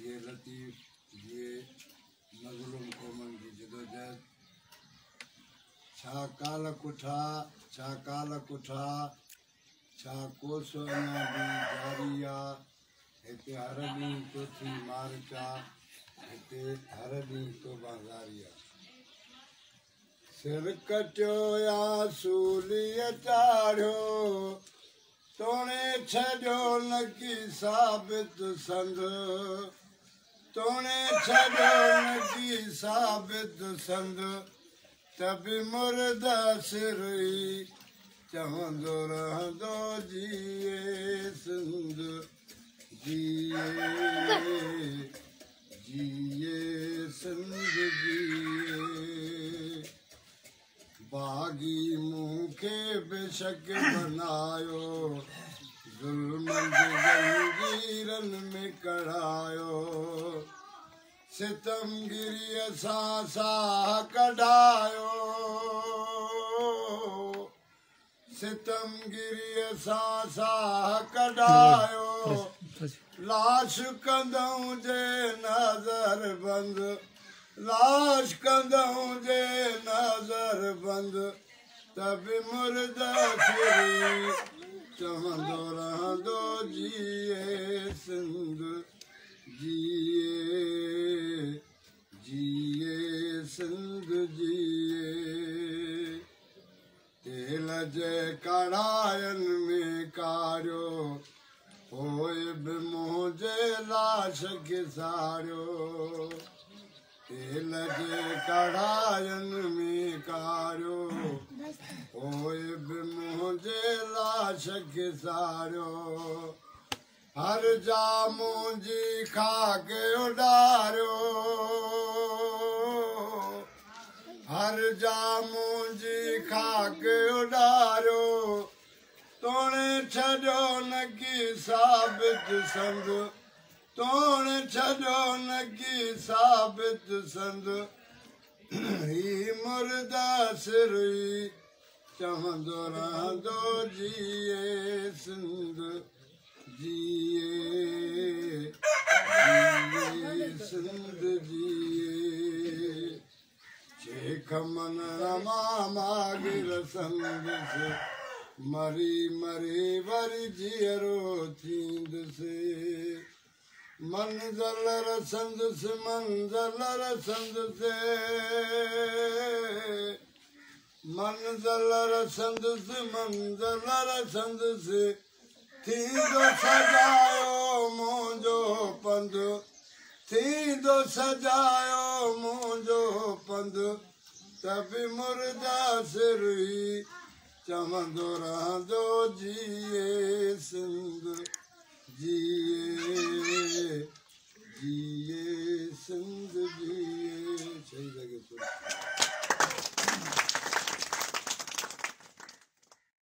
ये लतीफ़ ये मज़लूम क़ौमन जी जदोजहद छा काल कुठा छा कोसो अञा बि जारी आहे हिते हर ॾींहुं चोथी मार्च आहे हिते हर ॾींहुं तौबाज़ारी आहे सिर कटियो या सूलीअ चाढ़ियो तोणे छॾियो न की साबित संद तोणे छॾियो न की साबित संद त बि मुर्दा सिर ई चवंदो रहंदो जिए सिंध जिए जिए सिंध जिए बागी मूंखे बेशक बनायो ज़ुल्मनि जे ज़ंजीरनि में कढ़ायो सितमगिरीअ सां साह कढायो सितमगिरीअ सां साह कढायो लाश कंदऊं जे नज़र बंद लाश कंदऊं जे नज़र बंद त बि मुर्दा सिरी चवंदो रहंदो जिए सिंध जिए जिए सिंध जिए तेल जे कढ़ायनि में कारियो पोइ बि मुंहिंजे लाश खे सारियो तेल जे कढ़ायनि में कारियो पोइ बि मुंहिंजे लाश खे सारियो हर जा मुंहिंजी खाक उॾारियो हर जा मुंहिंजी खाक उॾारियो तोणे छॾियो न की साबित संद तोणे छॾियो न की साबित संद ही मुर्दा सिर ई चवंदो रहंदो जिए सिंध जिए जिए सिंध जिए शेख मन रमा मागिर संदसि मरी मरी वरी जीअरो थींदसि मंज़ल रसंदसि मंज़ल रसंदसि मंज़ल रसंदसि मंज़ल रसंदसि थींदो सजायो मुंहिंजो पंध थींदो सजायो मुंहिंजो पंध त बि मुर्दा सिर ई चवंदो रहंदो जिए सिंध जिए